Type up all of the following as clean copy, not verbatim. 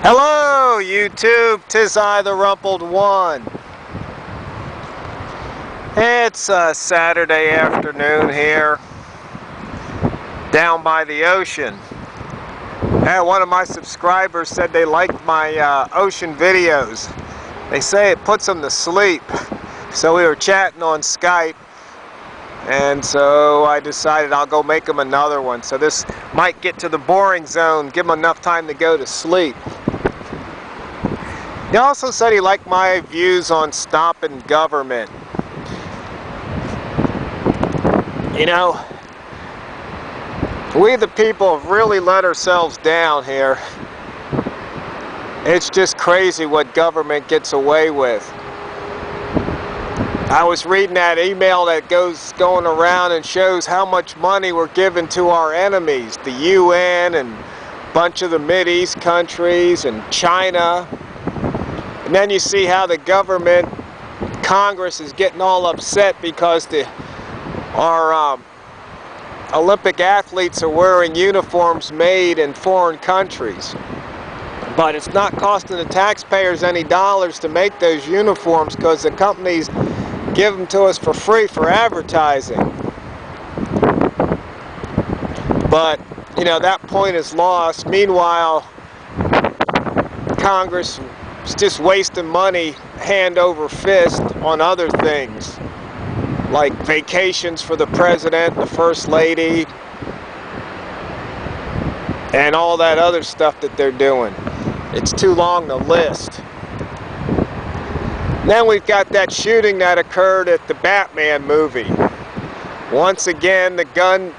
Hello YouTube, 'tis I, the Rumpled One. It's a Saturday afternoon here, down by the ocean. And one of my subscribers said they liked my ocean videos. They say it puts them to sleep. So we were chatting on Skype, and so I decided I'll go make them another one. So this might get to the boring zone, give them enough time to go to sleep. He also said he liked my views on stopping government. You know, we the people have really let ourselves down here. It's just crazy what government gets away with. I was reading that email that going around and shows how much money we're giving to our enemies, the UN and a bunch of the Mideast countries and China. And then you see how the government, Congress, is getting all upset because our Olympic athletes are wearing uniforms made in foreign countries. But it's not costing the taxpayers any dollars to make those uniforms because the companies give them to us for free for advertising. But, you know, that point is lost. Meanwhile, Congress is just wasting money hand over fist on other things, like vacations for the president, the first lady, and all that other stuff that they're doing. It's too long to list. Then we've got that shooting that occurred at the Batman movie. Once again, the gun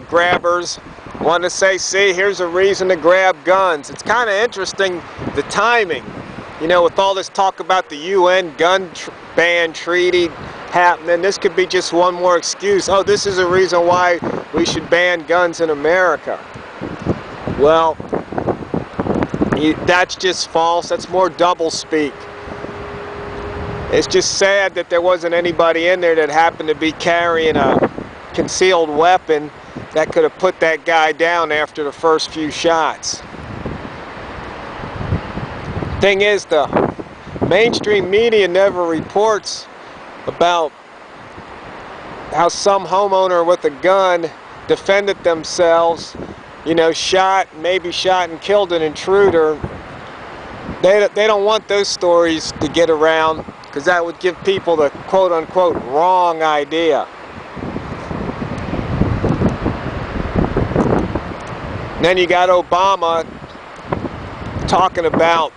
grabbers want to say, see, here's a reason to grab guns. It's kind of interesting, the timing. You know, with all this talk about the UN gun ban treaty happening, this could be just one more excuse. Oh, this is a reason why we should ban guns in America. Well, that's just false. That's more doublespeak. It's just sad that there wasn't anybody in there that happened to be carrying a concealed weapon that could have put that guy down after the first few shots. Thing is, the mainstream media never reports about how some homeowner with a gun defended themselves, you know, maybe shot and killed an intruder. They don't want those stories to get around because that would give people the quote-unquote wrong idea. And then you got Obama talking about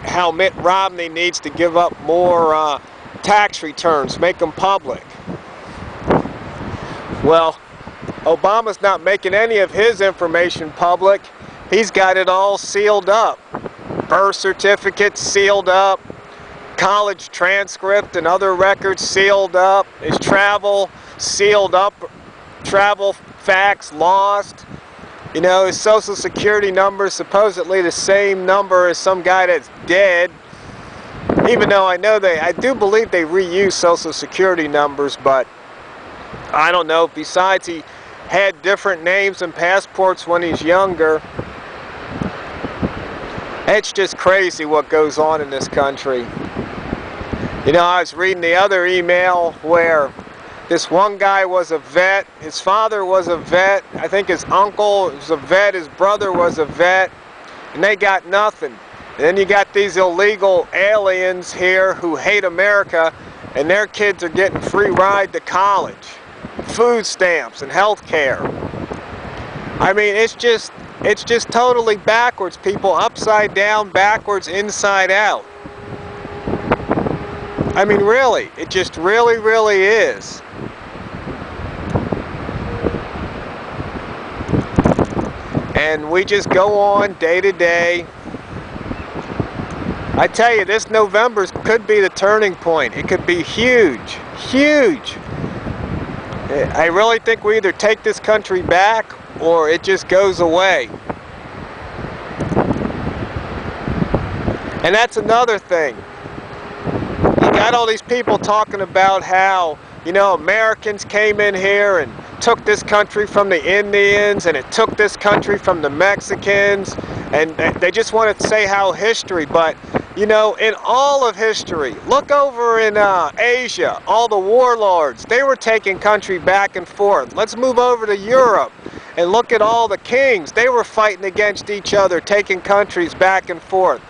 how Mitt Romney needs to give up more tax returns, make them public. Well, Obama's not making any of his information public. He's got it all sealed up. Birth certificates sealed up, college transcript and other records sealed up, his travel sealed up, travel facts lost. You know, his social security number is supposedly the same number as some guy that's dead. Even though I do believe they reuse social security numbers, but I don't know. Besides, he had different names and passports when he's younger. It's just crazy what goes on in this country. You know, I was reading the other email where this one guy was a vet, his father was a vet, I think his uncle was a vet, his brother was a vet, and they got nothing. And then you got these illegal aliens here who hate America, and their kids are getting free ride to college, food stamps and health care. I mean, it's just totally backwards, people, upside down, backwards, inside out. I mean, really, it just really, really is. And we just go on day to day. I tell you, this November could be the turning point. It could be huge, huge. I really think we either take this country back or it just goes away. And that's another thing. You got all these people talking about how, you know, Americans came in here and took this country from the Indians, and it took this country from the Mexicans, And they just want to say how history, but you know, in all of history, look over in Asia, all the warlords, they were taking country back and forth. Let's move over to Europe and look at all the kings. They were fighting against each other, taking countries back and forth.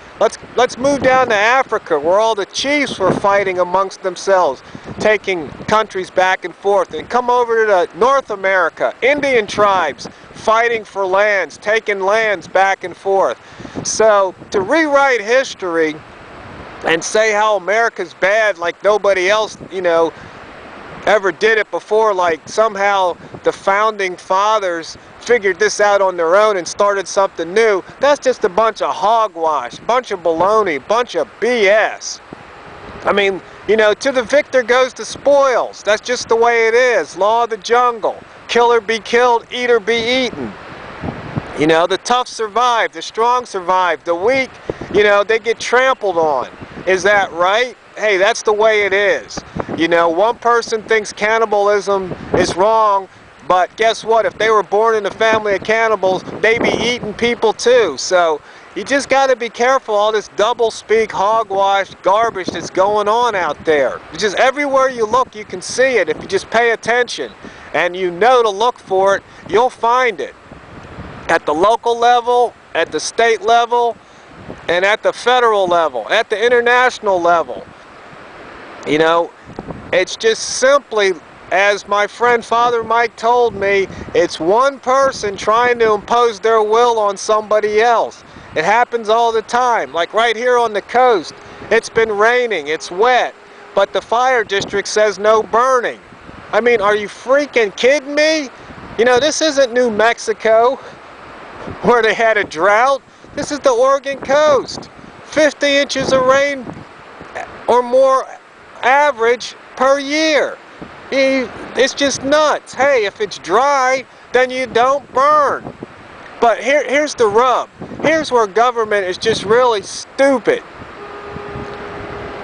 Let's move down to Africa, where all the chiefs were fighting amongst themselves, taking countries back and forth. And come over to North America, Indian tribes fighting for lands, taking lands back and forth. So to rewrite history and say how America's bad like nobody else, you know, ever did it before, like somehow the founding fathers figured this out on their own and started something new, that's just a bunch of hogwash, bunch of baloney, bunch of BS. I mean, you know, to the victor goes the spoils. That's just the way it is. Law of the jungle. Kill or be killed, eat or be eaten. You know, the tough survive, the strong survive, the weak, you know, they get trampled on. Is that right? Hey, that's the way it is. You know, one person thinks cannibalism is wrong, but guess what? If they were born in a family of cannibals, they be eating people too. So you just got to be careful, all this double-speak, hogwash, garbage that's going on out there. Just everywhere you look, you can see it. If you just pay attention and you know to look for it, you'll find it. At the local level, at the state level, and at the federal level, at the international level. You know, it's just simply, as my friend Father Mike told me, it's one person trying to impose their will on somebody else. It happens all the time. Like right here on the coast, it's been raining, it's wet, but the fire district says no burning. I mean, are you freaking kidding me? You know, this isn't New Mexico, where they had a drought. This is the Oregon coast. 50 inches of rain or more average per year. It's just nuts. Hey, if it's dry, then you don't burn. But here's the rub. Here's where government is just really stupid.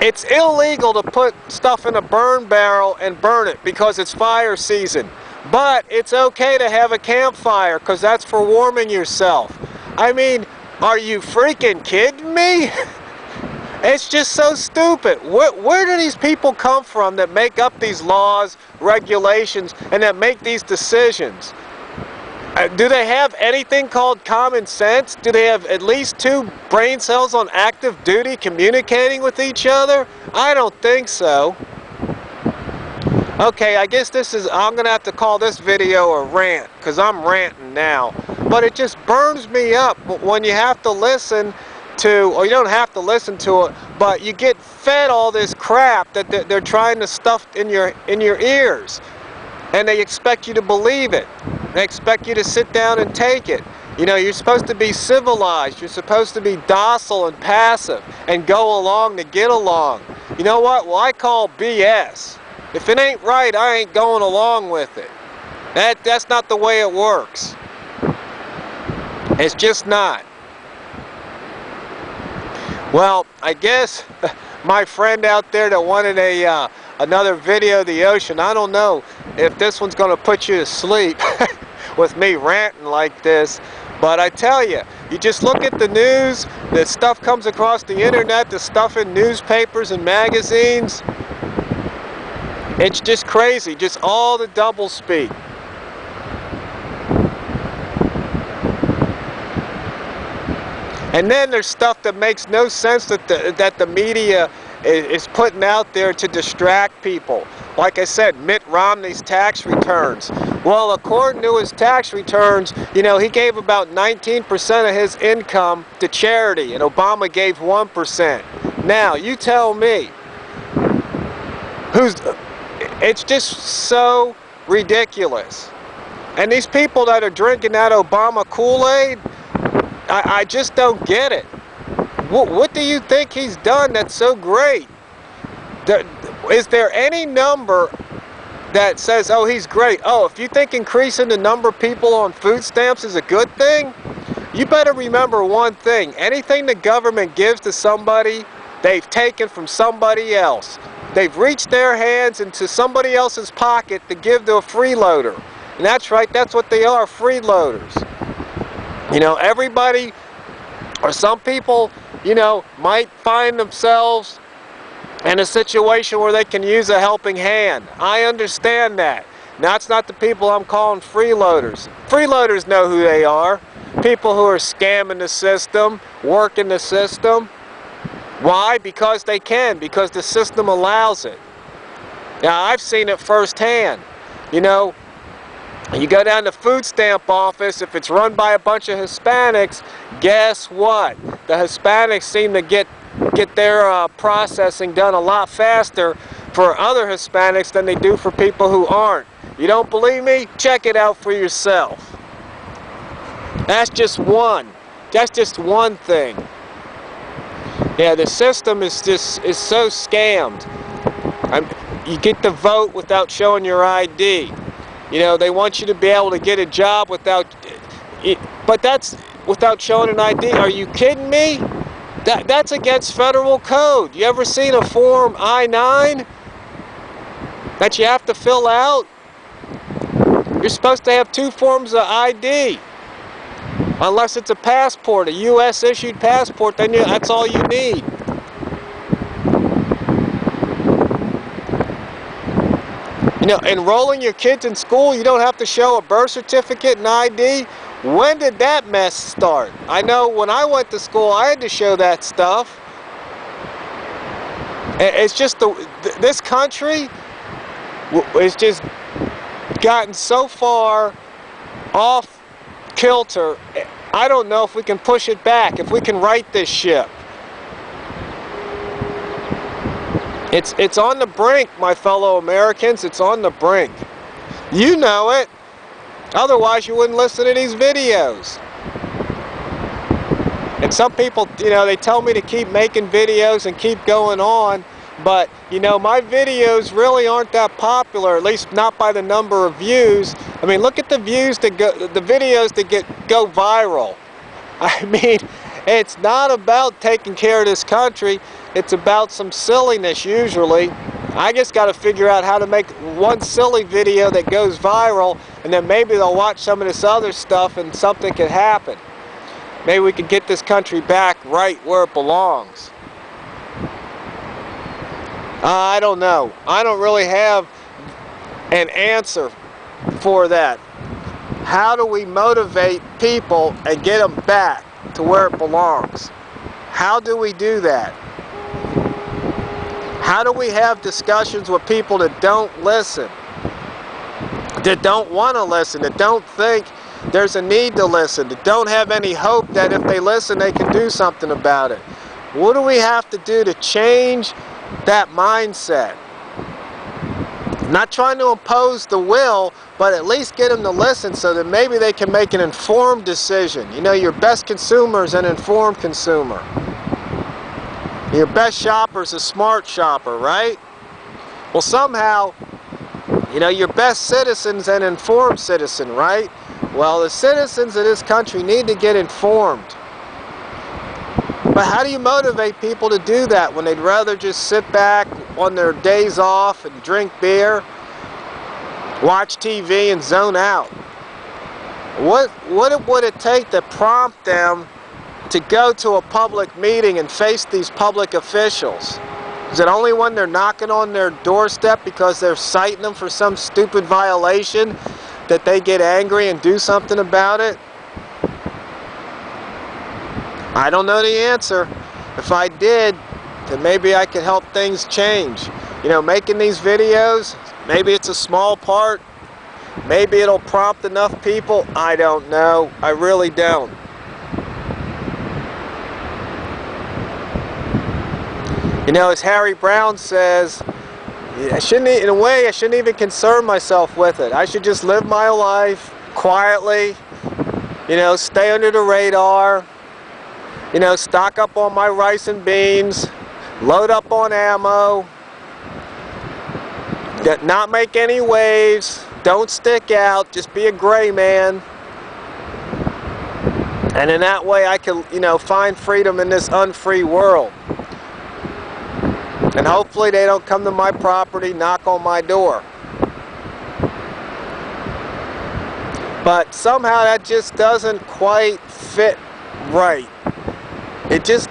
It's illegal to put stuff in a burn barrel and burn it because it's fire season. But it's okay to have a campfire because that's for warming yourself. I mean, are you freaking kidding me? It's just so stupid. Where do these people come from that make up these laws, regulations, and that make these decisions? Do they have anything called common sense? Do they have at least 2 brain cells on active duty communicating with each other? I don't think so. Okay, I guess I'm going to have to call this video a rant, because I'm ranting now. But it just burns me up when you have to listen to, or you don't have to listen to it, but you get fed all this crap that they're trying to stuff in your ears. And they expect you to believe it. They expect you to sit down and take it. You know, you're supposed to be civilized. You're supposed to be docile and passive and go along to get along. You know what? Well, I call BS. If it ain't right, I ain't going along with it. That's not the way it works. It's just not. Well, I guess my friend out there that wanted another video of the ocean, I don't know if this one's going to put you to sleep with me ranting like this. But I tell you, you just look at the news, the stuff comes across the internet, the stuff in newspapers and magazines. It's just crazy, just all the doublespeak. And then there's stuff that makes no sense that the media is putting out there to distract people. Like I said, Mitt Romney's tax returns. Well, according to his tax returns, you know, he gave about 19% of his income to charity, and Obama gave 1%. Now, you tell me, it's just so ridiculous. And these people that are drinking that Obama Kool-Aid, I just don't get it. What do you think he's done that's so great? Is there any number that says, oh, he's great? Oh, if you think increasing the number of people on food stamps is a good thing, you better remember one thing. Anything the government gives to somebody, they've taken from somebody else. They've reached their hands into somebody else's pocket to give to a freeloader. And that's right, that's what they are, freeloaders. You know, everybody Or some people, you know, might find themselves in a situation where they can use a helping hand. I understand that. That's not the people I'm calling freeloaders. Freeloaders know who they are. People who are scamming the system, working the system. Why? Because they can, because the system allows it. Now, I've seen it firsthand. You know, you go down to the food stamp office, if it's run by a bunch of Hispanics, guess what? The Hispanics seem to get their processing done a lot faster for other Hispanics than they do for people who aren't. You don't believe me? Check it out for yourself. That's just one. That's just one thing. Yeah, the system is so scammed. You get to vote without showing your ID. You know, they want you to be able to get a job without, but that's without showing an ID. Are you kidding me? That's against federal code. You ever seen a form I-9 that you have to fill out? You're supposed to have 2 forms of ID. Unless it's a passport, a U.S. issued passport, then that's all you need. You know, enrolling your kids in school, you don't have to show a birth certificate and ID. When did that mess start? I know when I went to school, I had to show that stuff. It's just this country is just gotten so far off kilter. I don't know if we can push it back, if we can right this ship. It's on the brink, my fellow Americans. It's on the brink. You know it. Otherwise, you wouldn't listen to these videos. And some people, you know, they tell me to keep making videos and keep going on. But, you know, my videos really aren't that popular, at least not by the number of views. I mean, look at the views that the videos that go viral. I mean, it's not about taking care of this country. It's about some silliness usually. I just got to figure out how to make one silly video that goes viral, and then maybe they'll watch some of this other stuff and something could happen. Maybe we could get this country back right where it belongs. I don't know. I don't really have an answer for that. How do we motivate people and get them back to where it belongs? How do we do that? How do we have discussions with people that don't listen, that don't want to listen, that don't think there's a need to listen, that don't have any hope that if they listen they can do something about it? What do we have to do to change that mindset? I'm not trying to impose the will, but at least get them to listen so that maybe they can make an informed decision. You know, your best consumer is an informed consumer. Your best shopper is a smart shopper, right? Well, somehow, you know, your best citizen's an informed citizen, right? Well, the citizens of this country need to get informed. But how do you motivate people to do that when they'd rather just sit back on their days off and drink beer, watch TV, and zone out? What would it take to prompt them to go to a public meeting and face these public officials? Is it only when they're knocking on their doorstep because they're citing them for some stupid violation that they get angry and do something about it? I don't know the answer. If I did, then maybe I could help things change. You know, making these videos, maybe it's a small part. Maybe it'll prompt enough people. I don't know. I really don't. You know, as Harry Brown says, in a way, I shouldn't even concern myself with it. I should just live my life quietly, you know, stay under the radar, you know, stock up on my rice and beans, load up on ammo, not make any waves, don't stick out, just be a gray man. And in that way I can, you know, find freedom in this unfree world. And hopefully they don't come to my property, knock on my door. But somehow that just doesn't quite fit right. It just,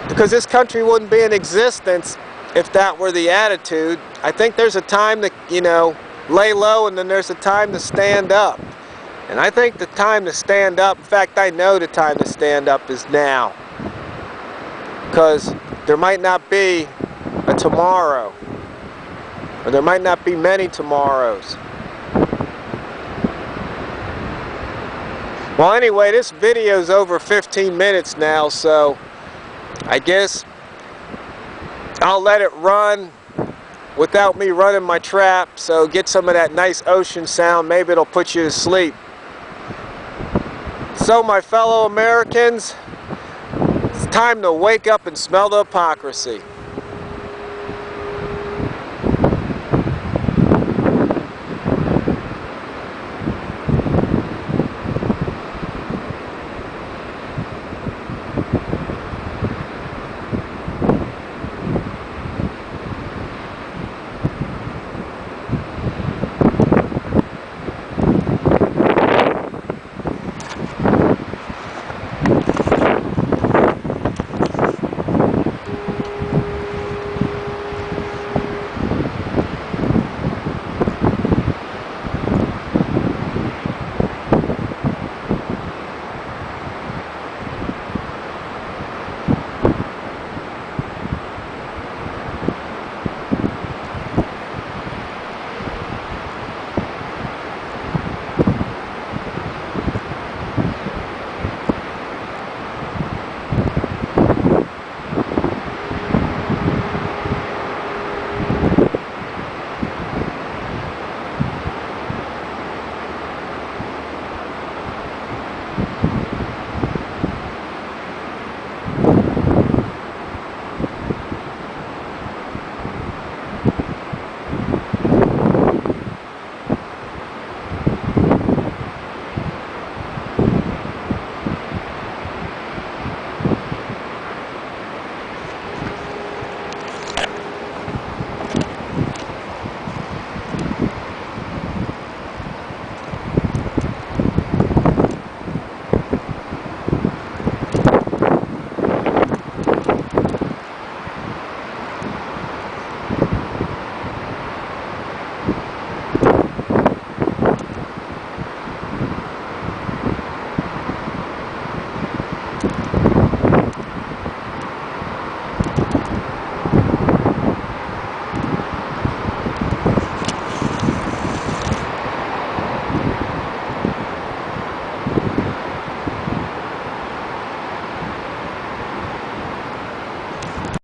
because this country wouldn't be in existence if that were the attitude. I think there's a time to, you know, lay low, and then there's a time to stand up. And I think the time to stand up, in fact, I know the time to stand up is now. Because there might not be a tomorrow. Or there might not be many tomorrows. Well, anyway, this video's over 15 minutes now, so I guess I'll let it run without me running my trap, so get some of that nice ocean sound. Maybe it'll put you to sleep. So, my fellow Americans, it's time to wake up and smell the hypocrisy.